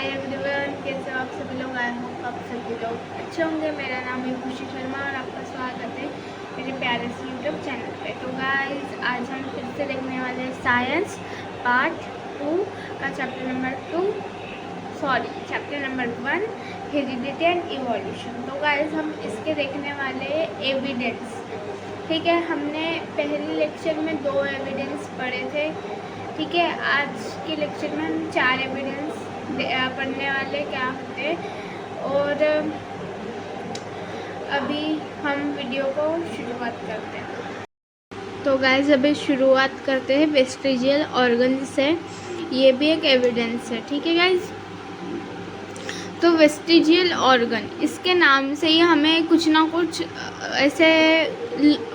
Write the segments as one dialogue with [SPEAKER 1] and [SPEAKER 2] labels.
[SPEAKER 1] Hi everyone, कैसे हो आप सभी लोग। आए होप आप सभी लोग अच्छे होंगे। मेरा नाम है खुशी शर्मा और आपका स्वागत है मेरे प्यारे से यूट्यूब चैनल पे। तो गाइस, आज हम फिर से देखने वाले हैं साइंस पार्ट 2 का chapter number 1 heredity and evolution. तो गाइस, हम इसके देखने वाले एविडेंस। ठीक है, हमने पहले लेक्चर में 2 एविडेंस पढ़े थे। ठीक है, आज के लेक्चर में हम 4 एविडेंस पढ़ने वाले क्या होते और अभी हम वीडियो को शुरुआत करते हैं। तो गाइस, अभी शुरुआत करते हैं वेस्टिजियल ऑर्गन से। ये भी एक एविडेंस है। ठीक है गाइस, तो वेस्टिजियल ऑर्गन, इसके नाम से ही हमें कुछ ना कुछ ऐसे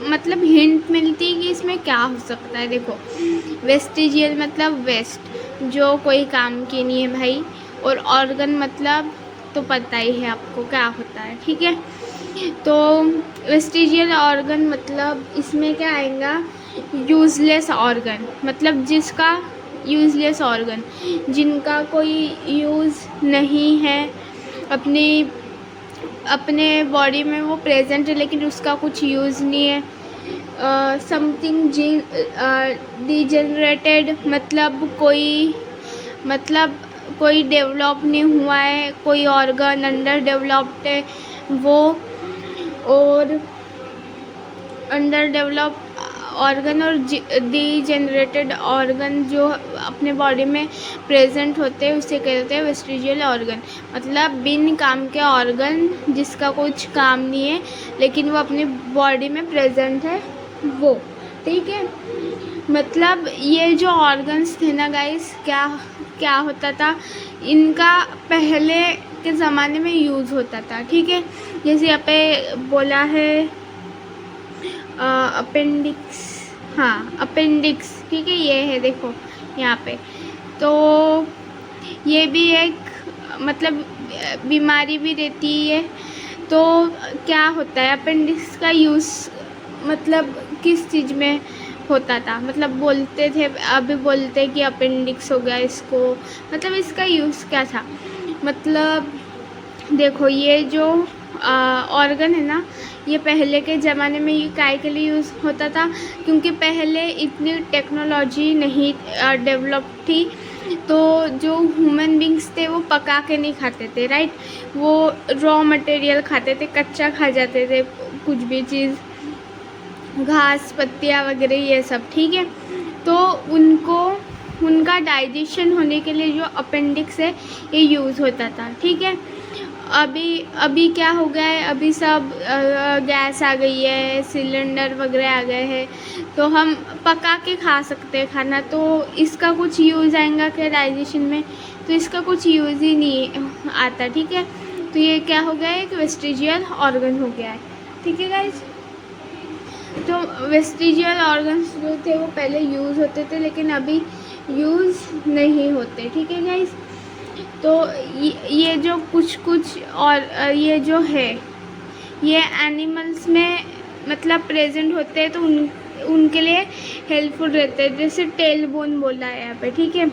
[SPEAKER 1] मतलब हिंट मिलती है कि इसमें क्या हो सकता है। देखो, वेस्टिजियल मतलब वेस्ट, जो कोई काम की नहीं है भाई, और ऑर्गन मतलब तो पता ही है आपको क्या होता है। ठीक है, तो वेस्टिजियल ऑर्गन मतलब इसमें क्या आएगा, यूज़लेस ऑर्गन, मतलब जिसका यूज़लेस ऑर्गन, जिनका कोई यूज़ नहीं है, अपने बॉडी में वो प्रेजेंट है लेकिन उसका कुछ यूज़ नहीं है। समथिंग डिजेनरेटेड, मतलब कोई डेवलप नहीं हुआ है, कोई ऑर्गन अंडर डेवलप्ड है वो, और अंडर डेवलप ऑर्गन और डीजेनरेटेड ऑर्गन जो अपने बॉडी में प्रेजेंट होते हैं उसे कहते हैं वेस्टिजियल ऑर्गन। मतलब बिन काम के ऑर्गन, जिसका कुछ काम नहीं है लेकिन वो अपनी बॉडी में प्रेजेंट है वो। ठीक है, मतलब ये जो ऑर्गन्स थे ना गाइस, क्या होता था, इनका पहले के ज़माने में यूज़ होता था। ठीक है, जैसे यहाँ पे बोला है अपेंडिक्स, हाँ अपेंडिक्स। ठीक है, ये है देखो यहाँ पे। तो ये भी एक मतलब बीमारी भी रहती है। तो क्या होता है अपेंडिक्स का यूज़, मतलब किस चीज़ में होता था, मतलब बोलते थे, अभी बोलते कि अपेंडिक्स हो गया इसको, मतलब इसका यूज़ क्या था। मतलब देखो, ये जो ऑर्गन है ना, ये पहले के ज़माने में ये काय के लिए यूज़ होता था, क्योंकि पहले इतनी टेक्नोलॉजी नहीं डेवलप थी। तो जो ह्यूमन बींग्स थे वो पका के नहीं खाते थे, राइट, वो रॉ मटेरियल खाते थे, कच्चा खा जाते थे कुछ भी चीज़, घास पत्तियाँ वगैरह ये सब। ठीक है, तो उनका डाइजेशन होने के लिए जो अपेंडिक्स है ये यूज़ होता था। ठीक है, अभी क्या हो गया है, अभी सब गैस आ गई है, सिलेंडर वगैरह आ गए हैं, तो हम पका के खा सकते हैं खाना, तो इसका कुछ यूज़ आएगा क्या डाइजेशन में, तो इसका कुछ यूज़ ही नहीं आता। ठीक है, तो ये क्या हो गया है कि वेस्टिजियल ऑर्गन हो गया है। ठीक है गाइज, तो वेस्टिजियल ऑर्गन्स जो थे वो पहले यूज़ होते थे लेकिन अभी यूज़ नहीं होते। ठीक है गाइज, तो ये जो कुछ और ये जो है ये एनिमल्स में मतलब प्रेजेंट होते हैं, तो उनके लिए हेल्पफुल रहते हैं। जैसे टेल बोन बोला है यहाँ पे। ठीक है,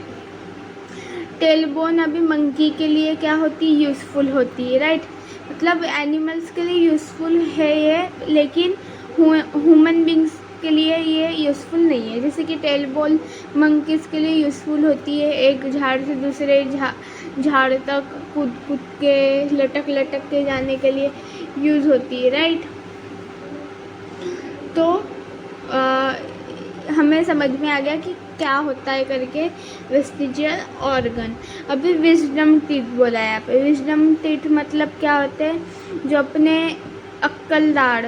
[SPEAKER 1] टेल बोन अभी मंकी के लिए क्या होती है, यूज़फुल होती है, राइट, मतलब एनिमल्स के लिए यूज़फुल है ये, लेकिन ह्यूमन बींग्स के लिए ये यूज़फुल नहीं है। जैसे कि टेल बोन मंकीज़ के लिए यूज़फुल होती है, एक झाड़ से दूसरे झाड़ तक कूद के लटक के जाने के लिए यूज़ होती है, राइट। तो हमें समझ में आ गया कि क्या होता है करके वेस्टिजियल ऑर्गन। अभी विजडम टीथ बोला है यहाँ पे। विजडम टीथ मतलब क्या होते हैं, जो अपने अक्कल दाढ़,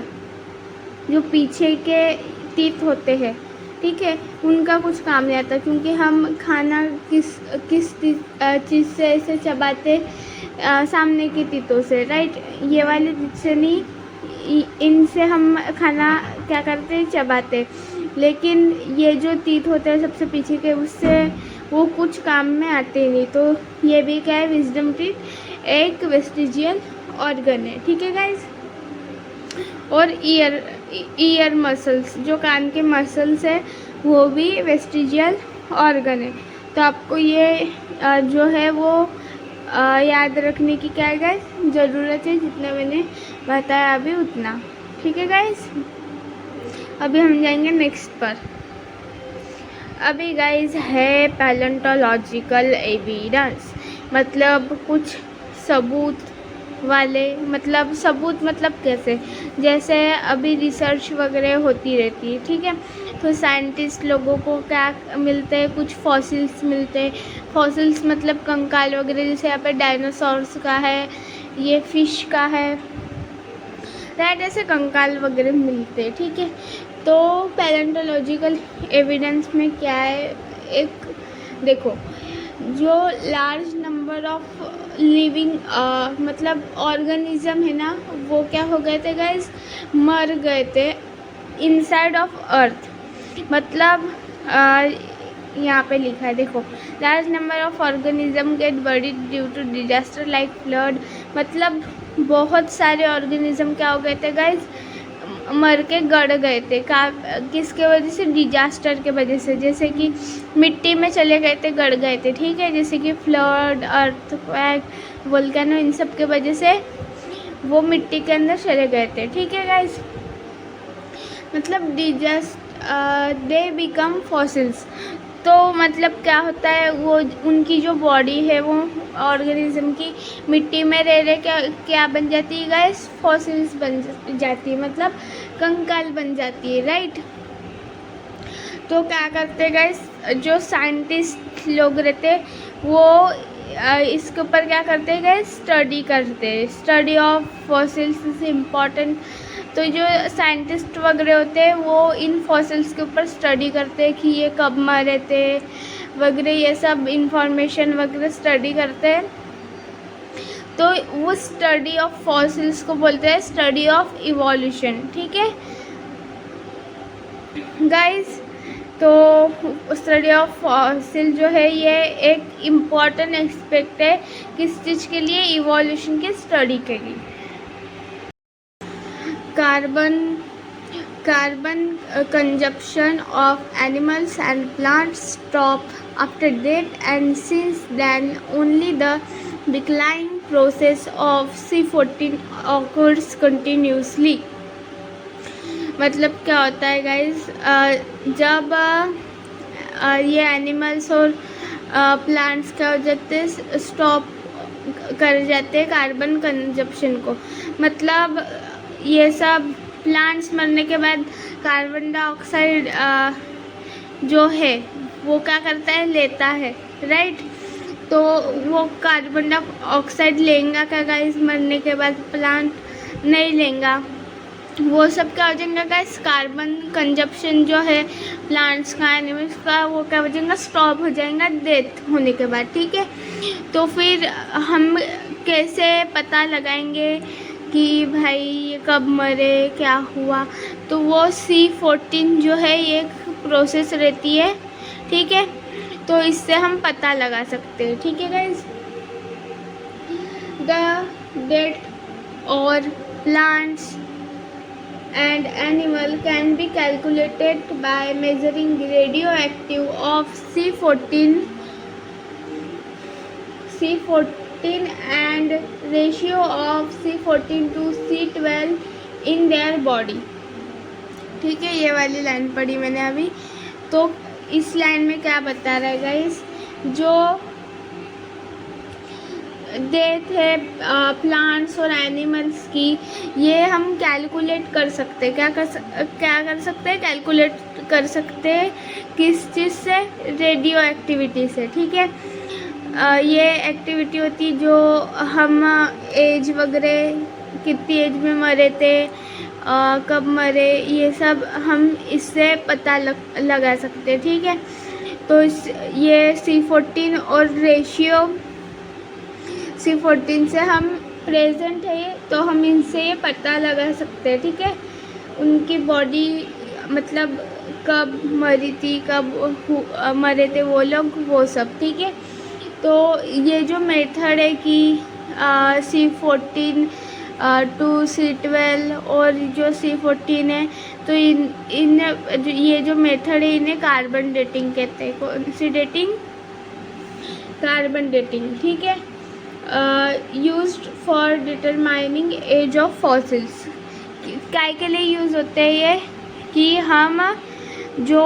[SPEAKER 1] जो पीछे के टीथ होते हैं, ठीक है, उनका कुछ काम नहीं आता, क्योंकि हम खाना किस चीज़ से ऐसे चबाते, सामने की टीथों से, राइट, ये वाले टीथ से नहीं, इनसे हम खाना क्या करते हैं, चबाते। लेकिन ये जो टीथ होते हैं सबसे पीछे के, उससे वो कुछ काम में आते ही नहीं। तो ये भी क्या है, विजडम टीथ एक वेस्टिजियल ऑर्गन है। ठीक है गाइज, और ईयर मसल्स, जो कान के मसल्स है वो भी वेस्टिजियल ऑर्गन है। तो आपको ये जो है वो याद रखने की क्या है गाइस ज़रूरत है, जितना मैंने बताया अभी उतना। ठीक है गाइस, अभी हम जाएंगे नेक्स्ट पर। अभी गाइस है पैलेंटोलॉजिकल एविडेंस, मतलब कुछ सबूत वाले, मतलब सबूत मतलब कैसे, जैसे अभी रिसर्च वगैरह होती रहती है, ठीक है। तो साइंटिस्ट लोगों को क्या मिलते हैं, कुछ फॉसिल्स मिलते हैं। फॉसिल्स मतलब कंकाल वगैरह, जैसे यहाँ पे डायनासोर्स का है, ये फिश का है, राइट, ऐसे कंकाल वगैरह मिलते हैं, ठीक है। तो पैलेंटोलॉजिकल एविडेंस में क्या है, एक देखो, जो लार्ज नंबर ऑफ लिविंग मतलब ऑर्गेनिज्म है ना, वो क्या हो गए थे गाइस, मर गए थे इनसाइड ऑफ अर्थ। मतलब यहाँ पे लिखा है देखो, large number of organism get buried due to disaster like flood. मतलब बहुत सारे ऑर्गेनिज्म क्या हो गए थे गाइस, मर के गड़ गए थे। किसके वजह से, डिजास्टर के वजह से, जैसे कि मिट्टी में चले गए थे, गड़ गए थे, ठीक है। जैसे कि फ्लड, अर्थक्वेक, वोल्केनो, इन सब के वजह से वो मिट्टी के अंदर चले गए थे, ठीक है गाइस। मतलब दे बिकम फॉसिल्स। तो मतलब क्या होता है, वो उनकी जो बॉडी है वो ऑर्गेनिज्म की मिट्टी में रह रहे क्या बन जाती है गाइस, फॉसिल्स बन जाती है, मतलब कंकाल बन जाती है, राइट। तो क्या करते हैं गाइस, जो साइंटिस्ट लोग रहते वो इसके ऊपर क्या करते हैं गाइस, स्टडी करते हैं। Study of fossils is important. तो जो साइंटिस्ट वगैरह होते हैं वो इन फॉसिल्स के ऊपर स्टडी करते हैं कि ये कब मरे थे वगैरह, ये सब इंफॉर्मेशन वगैरह स्टडी करते हैं। तो वो स्टडी ऑफ फॉसिल्स को बोलते हैं स्टडी ऑफ इवोल्यूशन, ठीक है गाइस। तो स्टडी ऑफ फॉसिल जो है ये एक इम्पॉर्टेंट एस्पेक्ट है, किस चीज़ के लिए, इवोल्यूशन की स्टडी के लिए। Carbon consumption of animals and plants stop after death, and since then only the decline process of C14 occurs continuously. मतलब क्या होता है गाइस, जब ये एनिमल्स और प्लांट्स क्या हो जाते हैं, स्टॉप कर जाते हैं कार्बन कंजप्शन को। मतलब ये सब प्लांट्स मरने के बाद कार्बन डाइऑक्साइड जो है वो क्या करता है, लेता है, राइट। तो वो कार्बन डाइऑक्साइड लेंगा क्या गाइस, मरने के बाद प्लांट नहीं लेंगा, वो सब क्या हो जाएगा गाइस, कार्बन कंजप्शन जो है प्लांट्स का, एनिमल्स का, वो क्या हो जाएगा, स्टॉप हो जाएगा डेथ होने के बाद, ठीक है। तो फिर हम कैसे पता लगाएंगे कि भाई ये कब मरे, क्या हुआ, तो वो C14 जो है ये एक प्रोसेस रहती है, ठीक है। तो इससे हम पता लगा सकते हैं, ठीक है गाइस। द डेथ और plants and animal can be calculated by measuring radioactive of C14 and ratio of C14 to C12 in their body, ठीक है। ये वाली लाइन पढ़ी मैंने अभी। तो इस लाइन में क्या बता रहा है गाइस, जो डेथ है प्लांट्स और एनिमल्स की, ये हम कैलकुलेट कर सकते हैं। क्या कर सकते हैं, कैलकुलेट कर सकते हैं, किस चीज़ से, रेडियो एक्टिविटी से, ठीक है। ये एक्टिविटी होती जो हम एज वगैरह, कितनी एज में मरे थे, कब मरे, ये सब हम इससे पता लगा सकते हैं, ठीक है। तो ये C14 और रेशियो C14 से हम प्रेजेंट है, तो हम इनसे ये पता लगा सकते हैं, ठीक है। उनकी बॉडी मतलब कब मरी थी, कब मरे थे वो लोग, वो सब, ठीक है। तो ये जो मेथड है कि C14 टू C12 और जो C14 है, तो इन ये जो मेथड है इन्हें कार्बन डेटिंग कहते हैं। कौन सी डेटिंग, कार्बन डेटिंग, ठीक है। Used for determining age of fossils. काय के लिए यूज़ होते हैं ये, कि हम जो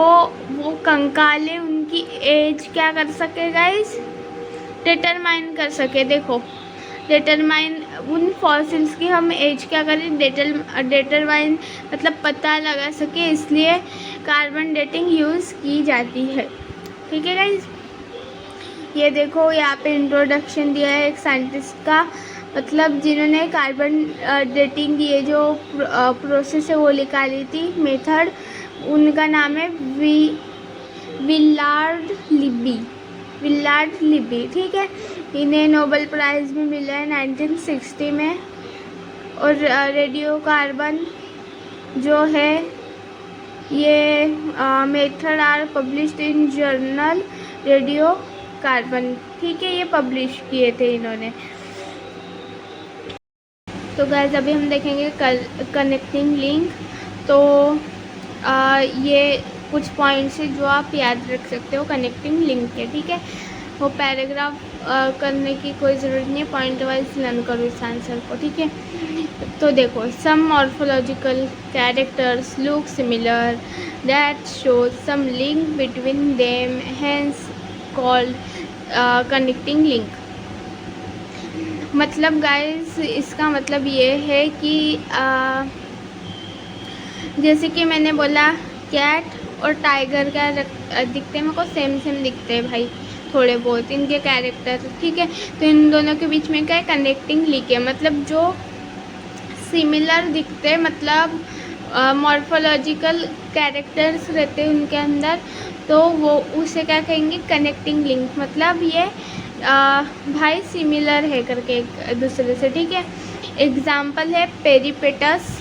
[SPEAKER 1] वो कंकाल है उनकी एज क्या कर सके गाइस, डिटरमाइन कर सके। देखो डिटरमाइन उन फॉसिल्स की हम एज क्या करें, डिटरमाइन मतलब पता लगा सके, इसलिए कार्बन डेटिंग यूज़ की जाती है। ठीक है गाइस, ये देखो यहाँ पे इंट्रोडक्शन दिया है एक साइंटिस्ट का, मतलब जिन्होंने कार्बन डेटिंग की ये जो प्रोसेस है वो निकाली थी, मेथड, उनका नाम है विलार्ड लिब्बी। ठीक है, इन्हें नोबेल प्राइज़ भी मिला है 1960 में। और रेडियो कार्बन जो है ये method are published in journal radio carbon. ठीक है, ये पब्लिश किए थे इन्होंने। तो गाइस अभी हम देखेंगे कनेक्टिंग लिंक। तो ये कुछ पॉइंट्स है जो आप याद रख सकते हो कनेक्टिंग लिंक के। ठीक है, वो पैराग्राफ करने की कोई ज़रूरत नहीं है, पॉइंट वाइज लर्न करो इस आंसर को। ठीक है, तो देखो some morphological characters look similar that show some link between them, hence called connecting link. मतलब गाइस इसका मतलब ये है कि जैसे कि मैंने बोला कैट और टाइगर का दिखते हैं, मेरे को सेम दिखते हैं भाई थोड़े बहुत इनके कैरेक्टर। ठीक है, तो इन दोनों के बीच में क्या है, कनेक्टिंग लिंक है। मतलब जो सिमिलर दिखते हैं, मतलब मॉर्फोलॉजिकल कैरेक्टर्स रहते हैं उनके अंदर, तो वो उसे क्या कहेंगे, कनेक्टिंग लिंक। मतलब ये भाई सिमिलर है करके एक दूसरे से। ठीक है, एग्जाम्पल है पेरिपेटस।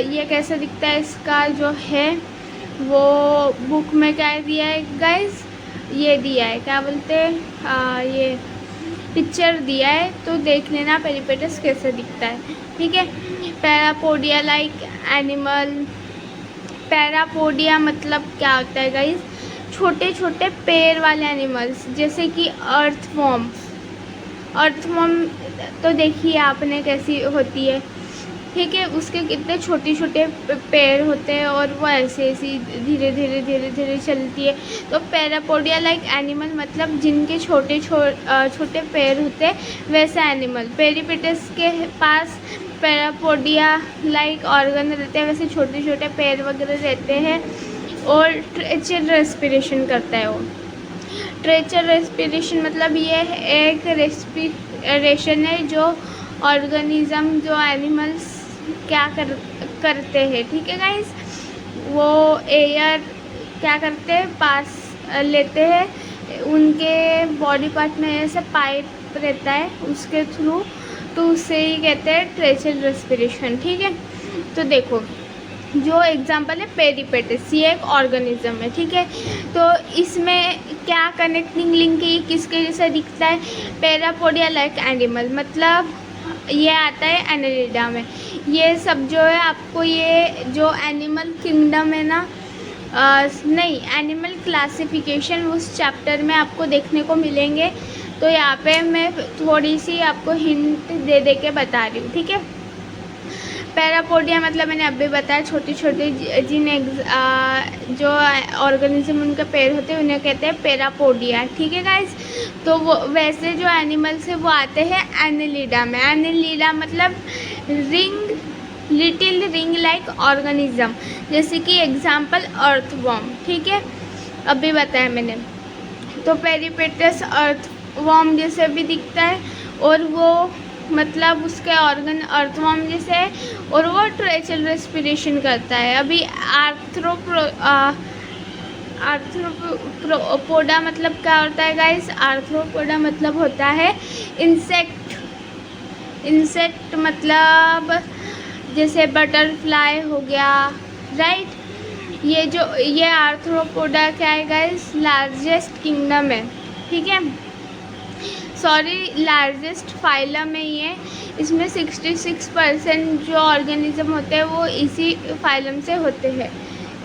[SPEAKER 1] ये कैसे दिखता है, इसका जो है वो बुक में क्या दिया है गाइस, ये दिया है, क्या बोलते हैं, ये पिक्चर दिया है, तो देख लेना पेरिपेटस कैसे दिखता है। ठीक है, पैरापोडिया लाइक एनिमल। पैरापोडिया मतलब क्या होता है गाइस, छोटे छोटे पैर वाले एनिमल्स, जैसे कि अर्थवॉर्म तो देखिए आपने कैसी होती है। ठीक है, उसके कितने छोटे छोटे पैर होते हैं और वो ऐसे धीरे धीरे चलती है। तो पैरापोडिया लाइक एनिमल मतलब जिनके छोटे पैर होते हैं वैसा एनिमल। पेरिपेटस के पास पैरापोडिया लाइक ऑर्गन रहते हैं, वैसे छोटे छोटे पैर वगैरह रहते हैं, और ट्रेचर रेस्पिरेशन करता है वो। ट्रेचर रेस्पिरेशन मतलब ये एक रेस्पिरेशन है जो ऑर्गेनिज्म, जो एनिमल्स क्या करते हैं। ठीक है गाइस, वो एयर क्या करते हैं, पास लेते हैं, उनके बॉडी पार्ट में ऐसे पाइप रहता है उसके थ्रू, तो उससे ही कहते हैं ट्रेचर रेस्पिरेशन। ठीक है, तो देखो जो एग्जांपल है पेरिपेटस, ये एक ऑर्गेनिज्म है। ठीक है, तो इसमें क्या कनेक्टिंग लिंक है, किसके जैसा दिखता है, पैरापोडिया लाइक एनिमल, मतलब ये आता है एनेलिडा में। ये सब जो है आपको, ये जो एनिमल किंगडम है ना, नहीं एनिमल क्लासिफिकेशन, उस चैप्टर में आपको देखने को मिलेंगे। तो यहाँ पे मैं थोड़ी सी आपको हिंट दे के बता रही हूँ। ठीक है, पैरापोडिया मतलब मैंने अभी बताया, छोटे छोटे जो ऑर्गेनिज्म उनके पैर होते हैं उन्हें कहते हैं पैरापोडिया। ठीक है गाइस, तो वो वैसे जो एनिमल्स है वो आते हैं एनेलिडा में। एनेलिडा मतलब लिटिल रिंग लाइक ऑर्गेनिज्म, जैसे कि एग्जांपल अर्थवॉर्म। ठीक है, अभी बताया मैंने। तो पेरिपेटस अर्थवॉर्म जैसे भी दिखता है, और वो मतलब उसके ऑर्गन अर्थवॉर्म जैसे है, और वो ट्रेचर रेस्पिरेशन करता है। अभी आर्थ्रोपोडा मतलब क्या होता है गाइस, आर्थ्रोपोडा मतलब होता है इंसेक्ट मतलब जैसे बटरफ्लाई हो गया, राइट। ये आर्थ्रोपोडा क्या है गाइस, लार्जेस्ट किंगडम है। ठीक है, सॉरी लार्जेस्ट फाइलम है ये। इसमें 66% जो ऑर्गेनिज्म होते हैं वो इसी फाइलम से होते हैं,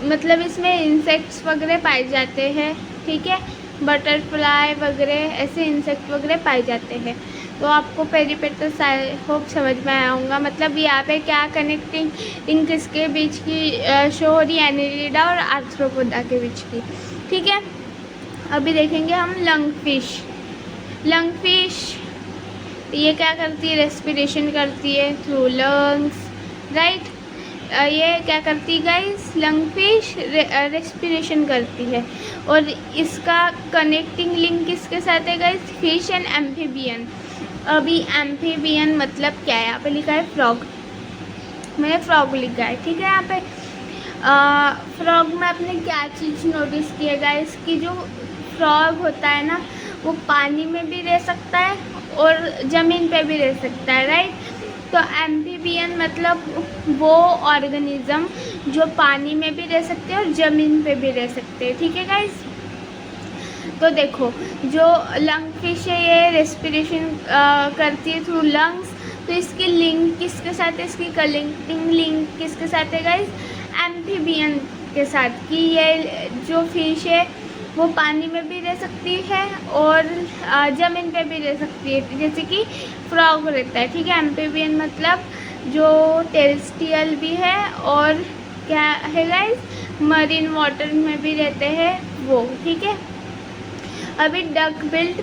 [SPEAKER 1] मतलब इसमें इंसेक्ट्स वगैरह पाए जाते हैं। ठीक है, बटरफ्लाई वगैरह ऐसे इंसेक्ट वगैरह पाए जाते हैं। तो आपको पेरिपेटस आई होप समझ में आया होगा। मतलब यहाँ पे क्या कनेक्टिंग लिंक किसके बीच की शो हो रही है, एनिलिडा और आर्थ्रोपोडा के बीच की। ठीक है, अभी देखेंगे हम लंगफिश। लंगफिश ये क्या करती है, रेस्पिरेशन करती है थ्रू लंग्स, राइट। ये क्या करती है गाइस, लंगफिश रेस्पिरेशन करती है। और इसका कनेक्टिंग लिंक किसके साथ है गाइस, फिश एंड एम्फीबियन। अभी एम्फीबियन मतलब क्या है, यहाँ पे लिखा है फ्रॉग, मैंने फ्रॉग लिखा है, ठीक है। यहाँ पे फ्रॉग में आपने क्या चीज़ नोटिस की है गाइस, कि जो फ्रॉग होता है ना वो पानी में भी रह सकता है और ज़मीन पे भी रह सकता है, राइट। तो एम्फीबियन मतलब वो ऑर्गेनिज्म जो पानी में भी रह सकते हैं और ज़मीन पे भी रह सकते हैं, ठीक है गाइस। तो देखो जो लंग फिश है ये रेस्पिरेशन करती है थ्रू लंग्स। तो इसकी लिंक किसके साथ है, इसकी कनेक्टिंग लिंक किसके साथ है गाइस, एम्फीबियन के साथ। कि ये जो फिश है वो पानी में भी रह सकती है और ज़मीन पे भी रह सकती है, जैसे कि फ्रॉग रहता है, ठीक है। एम्फीबियन मतलब जो टेरेस्ट्रियल भी है और क्या है गाइस, मरीन वाटर में भी रहते हैं वो, ठीक है। अभी डक बिल्ड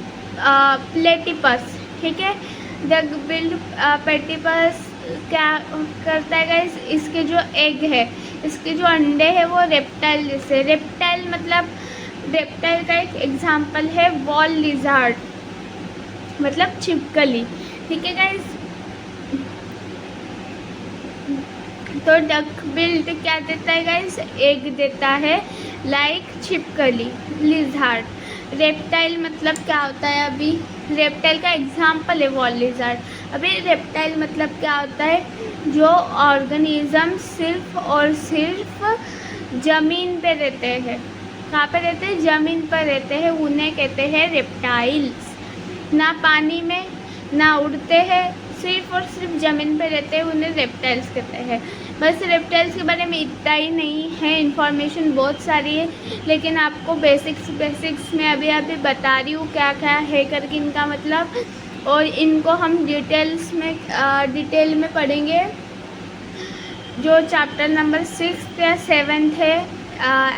[SPEAKER 1] प्लेटिपस, ठीक है। डक बिल्ड प्लेटिपस क्या करता है गाइस, इसके जो एग है, इसके जो अंडे हैं वो रेप्टाइल जैसे, रेप्टाइल मतलब रेप्टाइल का एक एग्जांपल है वॉल लिजार्ड मतलब छिपकली, ठीक है गाइस। तो डक बिल्ड क्या देता है गाइस, एग देता है लाइक छिपकली, लिजार्ड। रेप्टाइल मतलब क्या होता है, अभी रेप्टाइल का एग्जांपल है वॉल लिजार्ड। अभी रेप्टाइल मतलब क्या होता है, जो ऑर्गेनिज्म सिर्फ और सिर्फ ज़मीन पे रहते हैं। कहाँ पे रहते हैं, ज़मीन पर रहते हैं, उन्हें कहते हैं रेप्टाइल्स। ना पानी में ना उड़ते हैं, सिर्फ और सिर्फ ज़मीन पे रहते हैं, उन्हें रेप्टाइल्स कहते हैं। बस रेप्टाइल्स के बारे में इतना ही नहीं है, इन्फॉर्मेशन बहुत सारी है, लेकिन आपको बेसिक्स में अभी बता रही हूँ क्या क्या है करके इनका मतलब। और इनको हम डिटेल में पढ़ेंगे जो चैप्टर नंबर 6 या 7 है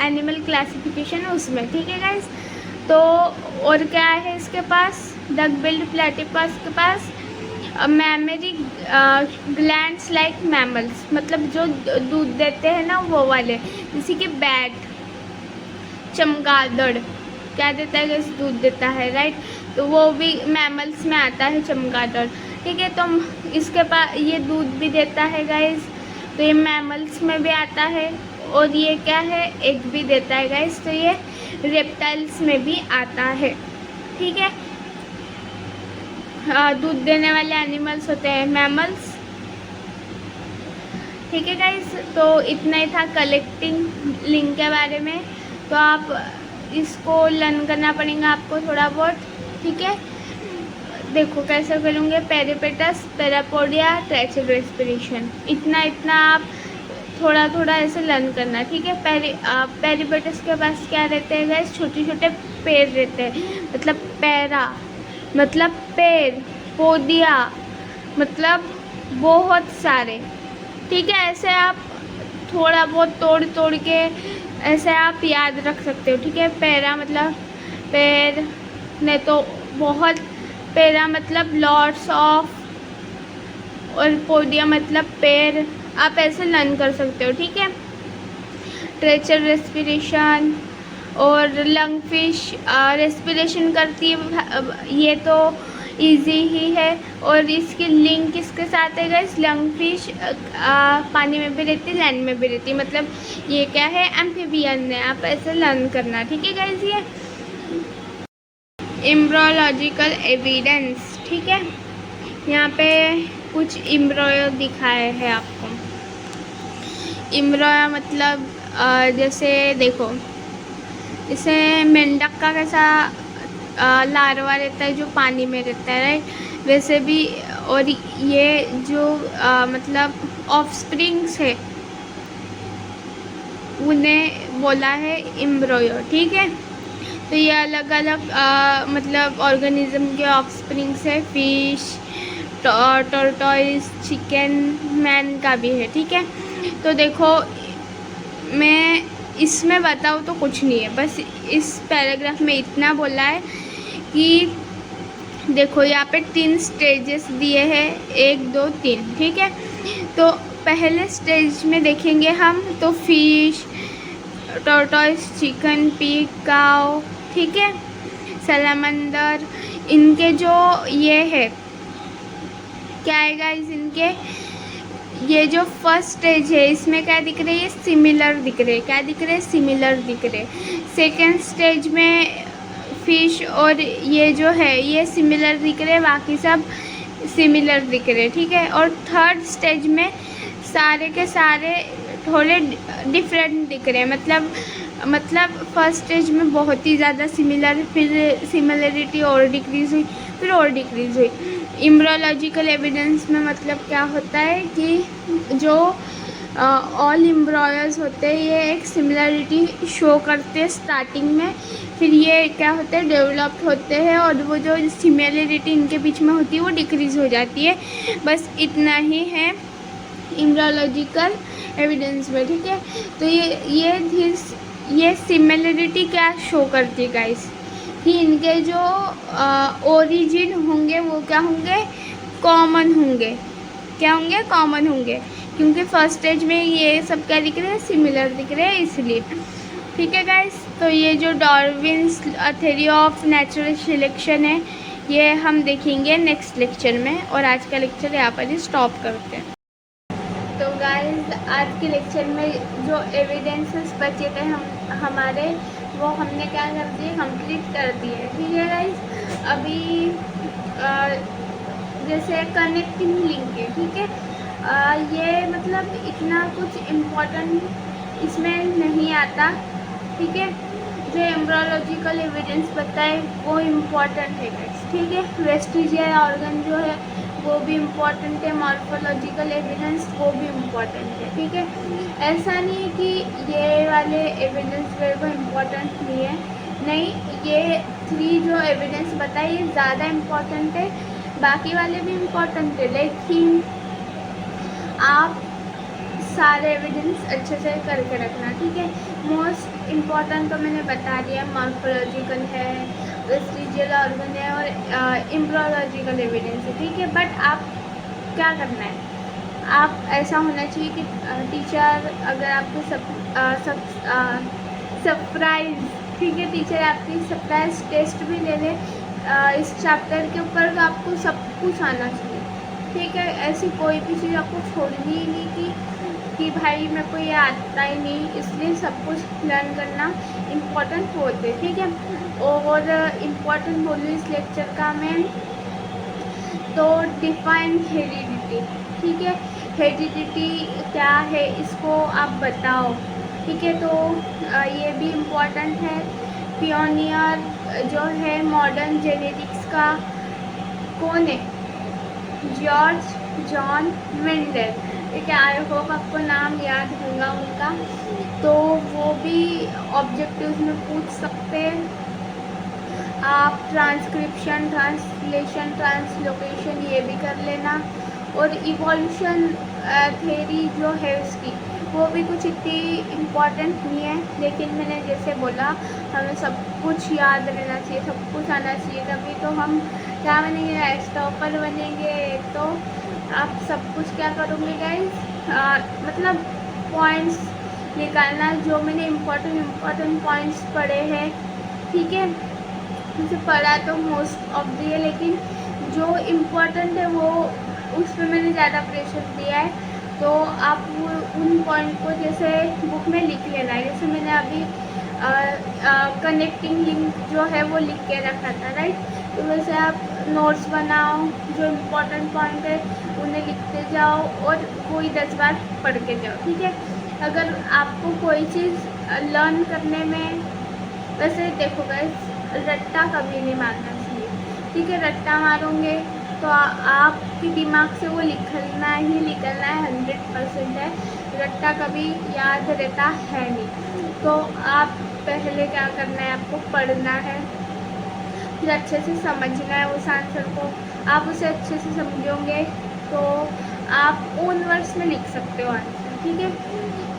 [SPEAKER 1] एनिमल क्लासिफिकेशन, उसमें, ठीक है गाइस। तो और क्या है इसके पास, डक बिल्ड प्लेटिपस के पास मैमरी ग्लैंड्स लाइक मैमल्स, मतलब जो दूध देते हैं ना वो वाले, जैसे कि बैट, चमगादड़ क्या देता है गाइस, दूध देता है, राइट। तो वो भी मैमल्स में आता है चमगादड़, ठीक है। तो इसके पास ये दूध भी देता है गाइस, तो ये मैमल्स में भी आता है। और ये क्या है, एग भी देता है गाइस, तो ये रेप्टाइल्स में भी आता है, ठीक है। दूध देने वाले एनिमल्स होते हैं मैमल्स, ठीक है गाइस। तो इतना ही था कलेक्टिंग लिंक के बारे में। तो आप इसको लर्न करना पड़ेगा आपको थोड़ा बहुत, ठीक है। देखो कैसे करूँगे, पेरिपेटस, पैरापोडिया, ट्रैचर रेस्पिरेशन, इतना आप थोड़ा थोड़ा ऐसे लर्न करना, ठीक है। पेरिपेटस के पास क्या रहते हैं गाइस, छोटे छोटे पैर रहते हैं, मतलब पैरा मतलब पैर, पोडिया मतलब बहुत सारे, ठीक है। ऐसे आप थोड़ा बहुत तोड़ के ऐसे आप याद रख सकते हो, ठीक है। पैरा मतलब पैर, नहीं तो बहुत, पैरा मतलब लॉट्स ऑफ, और पोडिया मतलब पैर, आप ऐसे लर्न कर सकते हो, ठीक है। ट्रेचर रेस्पिरेशन और लंग फिश रेस्पिरेशन करती है, ये तो इजी ही है। और इसकी लिंक किसके साथ है गाइस, लंग फिश पानी में भी रहती है, लैंड में भी रहती है, मतलब ये क्या है, एम्फीबियन है। आप ऐसे लर्न करना, ठीक है गाइस। ये एम्ब्रियोलॉजिकल एविडेंस, ठीक है। यहाँ पे कुछ एम्ब्रियो दिखाए हैं आपको। एम्ब्रियो मतलब जैसे देखो, इसे मेंढक का कैसा लार्वा रहता है जो पानी में रहता है, राइट, वैसे भी। और ये जो मतलब ऑफस्प्रिंग्स है उन्हें बोला है एम्ब्रियो, ठीक है। तो ये अलग अलग मतलब ऑर्गेनिज्म के ऑफस्प्रिंग्स है, फिश, टॉर्टोइज, चिकन, मैन का भी है, ठीक है। तो देखो मैं इसमें बताऊँ तो कुछ नहीं है, बस इस पैराग्राफ में इतना बोला है कि देखो यहाँ पे 3 स्टेजेस दिए हैं, 1 2 3, ठीक है। तो पहले स्टेज में देखेंगे हम तो फिश, टॉर्टोइज, चिकन, पिग, काऊ, ठीक है, सैलामंडर, इनके जो ये है क्या है गाइस, इनके ये जो फर्स्ट स्टेज है इसमें क्या दिख रही है, सिमिलर दिख रहे, क्या दिख रहे, सिमिलर दिख रहे। सेकेंड स्टेज में फिश और ये जो है ये सिमिलर दिख रहे, बाकी सब सिमिलर दिख रहे, ठीक है। और थर्ड स्टेज में सारे के सारे थोड़े डिफरेंट दिख रहे, मतलब फर्स्ट स्टेज में बहुत ही ज़्यादा सिमिलर, फिर सिमिलरिटी और डिक्रीज़ हुई, फिर और डिक्रीज़ हुई। इम्ब्रोलॉजिकल एविडेंस में मतलब क्या होता है कि जो ऑल एम्ब्रॉयर्स होते हैं ये एक सिमिलरिटी शो करते हैं स्टार्टिंग में, फिर ये क्या होते हैं, डेवलप्ड होते हैं और वो जो सिमिलरिटी इनके बीच में होती है वो डिक्रीज़ हो जाती है। बस इतना ही है एम्ब्रियोलॉजिकल एविडेंस में, ठीक है। तो ये सिमिलरिटी क्या शो करती है गाइस, कि इनके जो ओरिजिन होंगे वो क्या होंगे, कॉमन होंगे, क्या होंगे, कॉमन होंगे, क्योंकि फर्स्ट स्टेज में ये सब क्या दिख रहे हैं, सिमिलर दिख रहे हैं इसलिए, ठीक है गाइस। तो ये जो Darwin's theory of natural selection है ये हम देखेंगे नेक्स्ट लेक्चर में, और आज का लेक्चर यहाँ पर ही स्टॉप करते हैं। तो गाइस आज के लेक्चर में जो एविडेंसेस बचे थे हमारे वो हमने क्या कर दिए, कंप्लीट कर दिए, ठीक है गाइस। अभी जैसे कनेक्टिंग लिंक है, ठीक है, ये मतलब इतना कुछ इम्पोर्टेंट इसमें नहीं आता, ठीक है। जो एम्ब्रियोलॉजिकल एविडेंस बताए वो इम्पोर्टेंट है गाइस, ठीक है। वेस्टिजियल ऑर्गन जो है वो भी इम्पोर्टेंट है, मॉर्फोलॉजिकल एविडेंस वो भी इम्पोर्टेंट है, ठीक है। ऐसा नहीं है कि ये वाले एविडेंस मेरे को इम्पोर्टेंट नहीं है, नहीं, ये 3 जो एविडेंस बताए ये ज़्यादा इम्पोर्टेंट है, बाकी वाले भी इम्पोर्टेंट है, लेकिन आप सारे एविडेंस अच्छे से करके रखना, ठीक है। मोस्ट इम्पॉर्टेंट तो मैंने बता दिया, मॉर्फोलॉजिकल है, वेस्टिजियल ऑर्गन है और एम्ब्रियोलॉजिकल एविडेंस है, ठीक है। बट आप क्या करना है, आप ऐसा होना चाहिए कि टीचर अगर आपको सरप्राइज, ठीक है, टीचर आपकी सरप्राइज टेस्ट भी ले ले इस चैप्टर के ऊपर, तो आपको सब कुछ आना चाहिए, ठीक है। ऐसी कोई भी चीज़ आपको छोड़नी ही नहीं कि भाई मेरे को ये आता ही नहीं, इसलिए सब कुछ लर्न करना इम्पोर्टेंट होते, ठीक है। और इम्पोर्टेंट बोलूँ इस लेक्चर का मैं तो डिफाइन हेरिडिटी, ठीक है। हेरिडिटी क्या है इसको आप बताओ, ठीक है। तो ये भी इम्पोर्टेंट है। पियोनियर जो है मॉडर्न जेनेटिक्स का कौन है, जॉर्ज जॉन मेंडल, ठीक है। आई होप आपको नाम याद होगा उनका, तो वो भी ऑब्जेक्टिव्स में पूछ सकते हैं आप। ट्रांसक्रिप्शन, ट्रांसलेशन, ट्रांसलोकेशन ये भी कर लेना। और इवोल्यूशन थ्योरी जो है उसकी वो भी कुछ इतनी इम्पॉर्टेंट नहीं है, लेकिन मैंने जैसे बोला हमें सब कुछ याद रहना चाहिए, सब कुछ आना चाहिए, तभी तो हम क्या बनेंगे, स्टॉपर बनेंगे। तो आप सब कुछ क्या करोगे गाइस, मतलब पॉइंट्स निकालना, जो मैंने इम्पोर्टेंट पॉइंट्स पढ़े हैं, ठीक है। मुझे पढ़ा तो मोस्ट ऑफ दी है, लेकिन जो इम्पोर्टेंट है वो उसमें मैंने ज़्यादा प्रेशर दिया है, तो आप उन पॉइंट को जैसे बुक में लिख लेना है। जैसे मैंने अभी कनेक्टिंग लिंक जो है वो लिख के रखा था, राइट। तो वैसे आप नोट्स बनाओ, जो इम्पोर्टेंट पॉइंट है उन्हें लिखते जाओ और कोई 10 बार पढ़ के जाओ, ठीक है। अगर आपको कोई चीज़ लर्न करने में, वैसे देखो गाइस रट्टा कभी नहीं मारना चाहिए, ठीक है। रट्टा मारोगे तो आपके दिमाग से वो निकलना है 100% है, रट्टा कभी याद रहता है नहीं। तो आप पहले क्या करना है, आपको पढ़ना है, फिर अच्छे से समझना है उस आंसर को। आप उसे अच्छे से समझोगे तो आप ओन वर्ड्स में लिख सकते हो आंसर, ठीक है।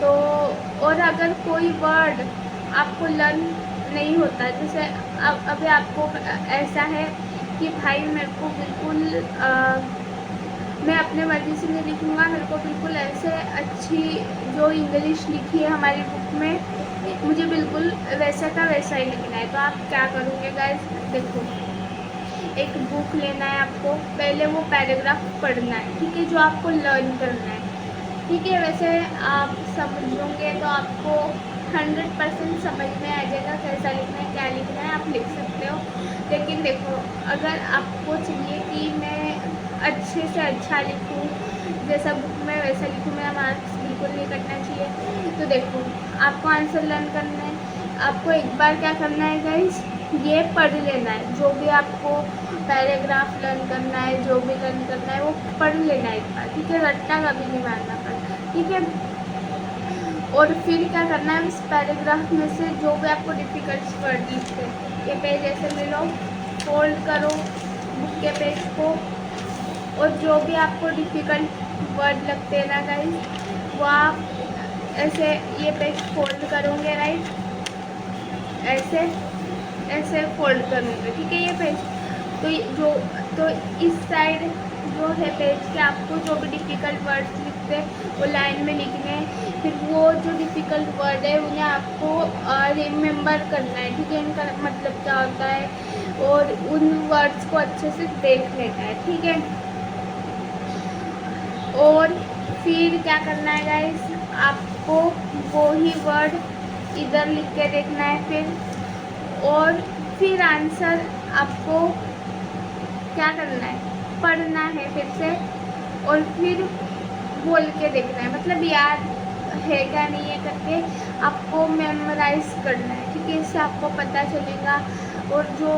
[SPEAKER 1] तो और अगर कोई वर्ड आपको लर्न नहीं होता, जैसे अभी आपको ऐसा है कि भाई मेरे को बिल्कुल मैं अपने मर्ज़ी से नहीं लिखूँगा, मेरे को बिल्कुल ऐसे अच्छी जो इंग्लिश लिखी है हमारी बुक में, मुझे बिल्कुल वैसा का वैसा ही लिखना है। तो आप क्या करोगे गाइस, देखो एक बुक लेना है आपको, पहले वो पैराग्राफ पढ़ना है, ठीक है, जो आपको लर्न करना है, ठीक है। वैसे आप समझोगे तो आपको 100% समझ में आ जाएगा कैसा लिखना है, क्या लिखना है, आप लिख सकते हो। लेकिन देखो, अगर आपको चाहिए कि मैं अच्छे से अच्छा लिखूँ, जैसा बुक में वैसा लिखूँ, मेरा मार्क्स बिल्कुल नहीं कटना चाहिए, तो देखो आपको आंसर लर्न करना है। आपको एक बार क्या करना है गाइस, ये पढ़ लेना है, जो भी आपको पैराग्राफ लर्न करना है, जो भी लर्न करना है वो पढ़ लेना है एक बार, ठीक है। रट्टा कभी नहीं मारना पड़ता, ठीक है। और फिर क्या करना है, उस पैराग्राफ में से जो भी आपको डिफ़िकल्ट वर्ड लिखते हैं, ये पेज ऐसे ले लो, फोल्ड करो बुक के पेज को, और जो भी आपको डिफ़िकल्ट वर्ड लगते हैं ना गाइस, वो आप ऐसे ये पेज फोल्ड करोगे, राइट, ऐसे फोल्ड करूँगी, ठीक है, ये पेज। तो इस साइड जो है पेज के, आपको जो भी डिफ़िकल्ट वर्ड्स लिखते हैं वो लाइन में लिखने हैं। फिर वो जो डिफ़िकल्ट वर्ड है उन्हें आपको रिमेंबर करना है, ठीक है, इनका मतलब क्या होता है, और उन वर्ड्स को अच्छे से देख लेना है, ठीक है। और फिर क्या करना है गाइस, आपको वो ही वर्ड इधर लिख के देखना है और फिर आंसर आपको क्या करना है, पढ़ना है फिर से, और फिर बोल के देखना है, मतलब याद है क्या नहीं है करके आपको मेमोराइज करना है, ठीक है। इससे आपको पता चलेगा, और जो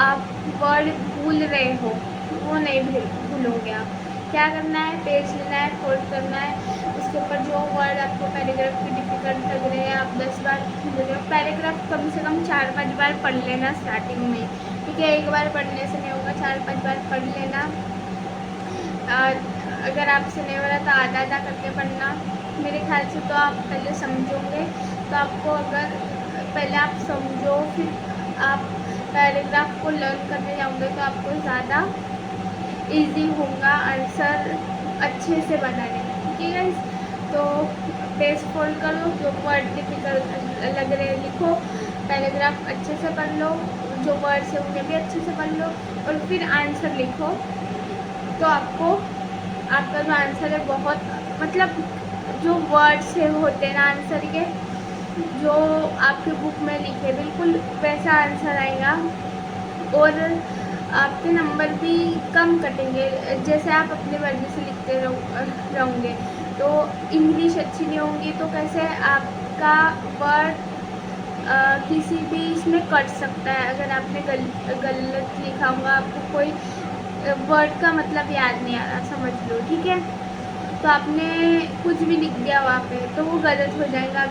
[SPEAKER 1] आप वर्ड भूल रहे हो वो नहीं भूलोगे आप। क्या करना है, पेज लेना है, फोल्ड करना है, उसके ऊपर जो वर्ड आपको पैराग्राफ की डिफ़िकल्ट लग रहे हैं आप 10 बार पैराग्राफ कम से कम 4-5 बार पढ़ लेना स्टार्टिंग में, ठीक है। एक बार पढ़ने से नहीं होगा, 4-5 बार पढ़ लेना। अगर आपसे नहीं हो रहा तो आधा आधा करके पढ़ना। मेरे ख्याल से तो आप पहले समझोगे, तो आपको अगर पहले आप समझो फिर आप पैराग्राफ को लर्न करने जाओगे तो आपको ज़्यादा इजी होगा आंसर अच्छे से बनाने में, ठीक है गाइस। तो पेज फोल्ड कर लो, जो वर्ड डिफिकल्ट लग रहे हैं लिखो, पैराग्राफ अच्छे से पढ़ लो, जो वर्ड्स है उन्हें भी अच्छे से पढ़ लो, और फिर आंसर लिखो। तो आपको आपका जो आंसर है बहुत, मतलब जो वर्ड्स है होते हैं ना आंसर के, जो आपके बुक में लिखे बिल्कुल वैसा आंसर आएगा, और आपके नंबर भी कम कटेंगे। जैसे आप अपनी मर्ज़ी से लिखते रहोगे तो इंग्लिश अच्छी नहीं होगी, तो कैसे आपका वर्ड किसी भी इसमें कट सकता है। अगर आपने गलत लिखा होगा, आपको कोई वर्ड का मतलब याद नहीं आ रहा, समझ लो, ठीक है, तो आपने कुछ भी लिख दिया वहाँ पे तो वो गलत हो जाएगा।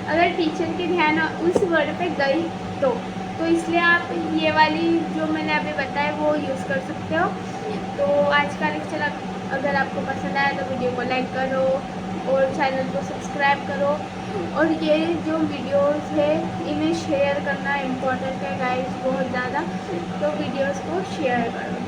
[SPEAKER 1] अगर टीचर के ध्यान उस वर्ड पे गई तो इसलिए आप ये वाली जो मैंने अभी बताया वो यूज़ कर सकते हो। तो आज का लेक्चर अगर आपको पसंद आया तो वीडियो को लाइक करो और चैनल को सब्सक्राइब करो, और ये जो वीडियोस है इन्हें शेयर करना इम्पोर्टेंट है गाइस, बहुत ज़्यादा। तो वीडियोस को शेयर करो।